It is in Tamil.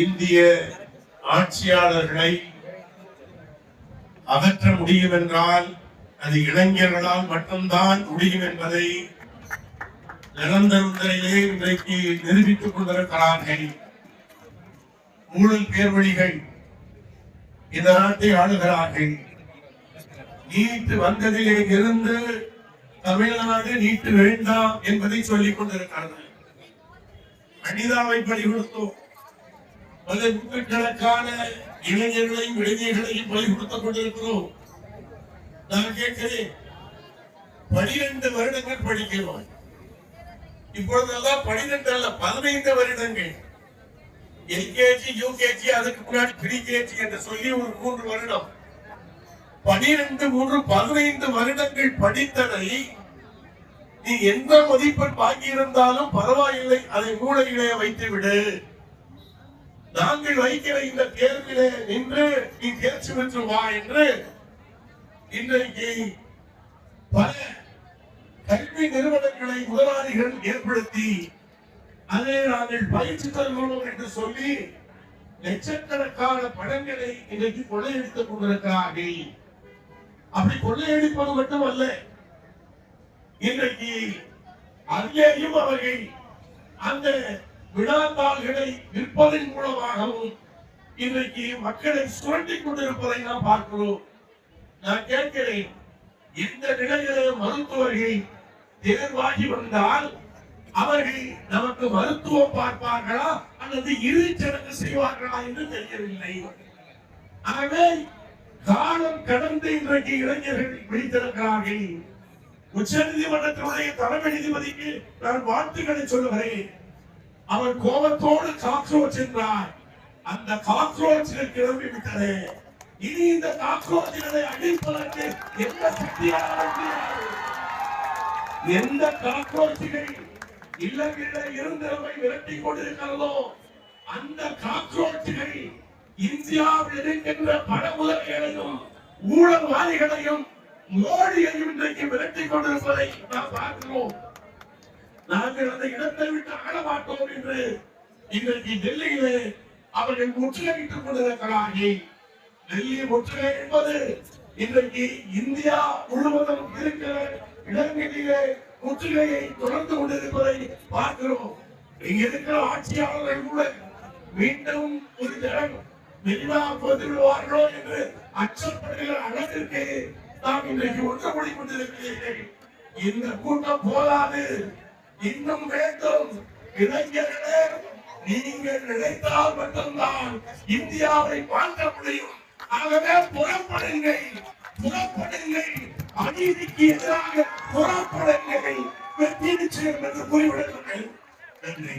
இந்திய ஆட்சியாளர்களை அகற்ற முடியும் என்றால் அது இளைஞர்களால் மட்டும்தான் முடியும் என்பதை நிரந்தரத்திலே இன்றைக்கு நிரூபித்துக் கொண்டிருக்கிறார்கள். ஊழல் பேர்வழிகள் இந்த நாட்டை ஆளுகிறார்கள். நீட் வந்ததிலே இருந்து தமிழ்நாடு நீட்டு வேண்டாம் என்பதை சொல்லிக் கொண்டிருக்கிறது. அனிதாவை பலி கொடுத்தோம். பல நூற்றுக்கணக்கான இளைஞர்களையும் இளைஞர்களையும் பலி கொடுத்துக் கொண்டிருக்கிறோம். நான் கேட்கிறேன், 12 வருடங்கள் படிக்கிறோம். இப்பொழுதெல்லாம் 12 அல்ல, 15 வருடங்கள். எல்கேஜி, யூகேஜி, அதுக்கு முன்னாடி ப்ரீகேஜி என்று சொல்லி ஒரு 3 வருடம், 12, 3, 15 வருடங்கள் படித்ததை நீ எந்த மதிப்பெண் வாங்கியிருந்தாலும் பரவாயில்லை, அதை மூளையிலே வைத்து விடு. நாங்கள் வைக்கிற இந்த தேர்விலே நின்று நீ தேர்ச்சி பெற்று வா என்று இன்றைக்கு பல கல்வி நிறுவனங்களை முதலாளிகள் ஏற்படுத்தி அதை நாங்கள் பயிற்சி தருகிறோம் என்று சொல்லி லட்சக்கணக்கான பணங்களை இன்றைக்கு கொள்ளையடித்துக் கொண்டிருக்கிறார்கள். அப்படி கொள்ளையடிப்பது மட்டுமல்ல, இன்றைக்கு அங்கேயும் அவர்கள் அந்த வினாத்தாள்களை விற்பதன் மூலமாகவும் இன்றைக்கு மக்களை சுரண்டிக் கொண்டிருப்பதை நாம் பார்க்கிறோம். நான் கேட்கிறேன், இந்த நிலையிலே மருத்துவர்கள் தேர்வாகி வந்தால் அவர்கள் நமக்கு மருத்துவம் பார்ப்பார்களா அல்லது இறுதிச்சடங்கு செய்வார்களா என்று தெரியவில்லை. ஆகவே காலம் கடந்து இன்றைக்கு இளைஞர்கள் விழித்திருக்கிறார்கள். உச்ச நீதிமன்றத்தினுடைய தலைமை நீதிபதிக்கு நான் வாழ்த்துக்களை சொல்லுகிறேன். அவர் கோபத்தோடு காக்ரோச் என்றார். அந்த காக்ரோச்கள் கிளம்பி விட்டது. இனி இந்த காக்ரோச்களை அழிப்பதற்கு எந்த சக்தியாக எந்த காக்ரோச்கள் இல்லங்களில் இருந்தவை விரட்டி கொண்டிருக்கிறதோ அந்த காக்ரோச்கள் இந்தியாவில் இருக்கின்ற பல முதல்களையும் ஊழல்வாதிகளையும் மோடியையும் இன்றைக்கு விரட்டி கொண்டிருப்பதை நாம் பார்க்கிறோம். நாங்கள் அந்த இடத்தை விட்டு ஆள மாட்டோம் என்று இன்றைக்கு டெல்லியிலே அவர்கள் முற்றுகையிட்டுக் கொண்டிருக்கிறார்கள். டெல்லி முற்றுகை என்பது இன்றைக்கு இந்தியா முழுவதும் இருக்கிற இடங்களிலே முற்றுகையை தொடர்ந்து கொண்டிருப்பதை பார்க்கிறோம். இங்க இருக்கிற ஆட்சியாளர்கள் கூட மீண்டும் ஒரு தரம் மெதுவாக விடுவார்களோ என்று அச்சப்படுகிற அளவிற்கு நாம் இன்றைக்கு ஒன்றுபடி கொண்டிருக்கிறீர்கள். இந்த கூட்டம் போதாது, இன்னும் வேண்டும். இளைஞர்களே, நீங்கள் நினைத்தால் மட்டும்தான் இந்தியாவை பார்க்க முடியும். ஆகவே புறப்படுங்கள், புறப்படுங்கள், அநீதிக்கு எதிராக புறப்படுங்கள், வெற்றி நிச்சயம் என்று கூறிவிடுங்கள். நன்றி.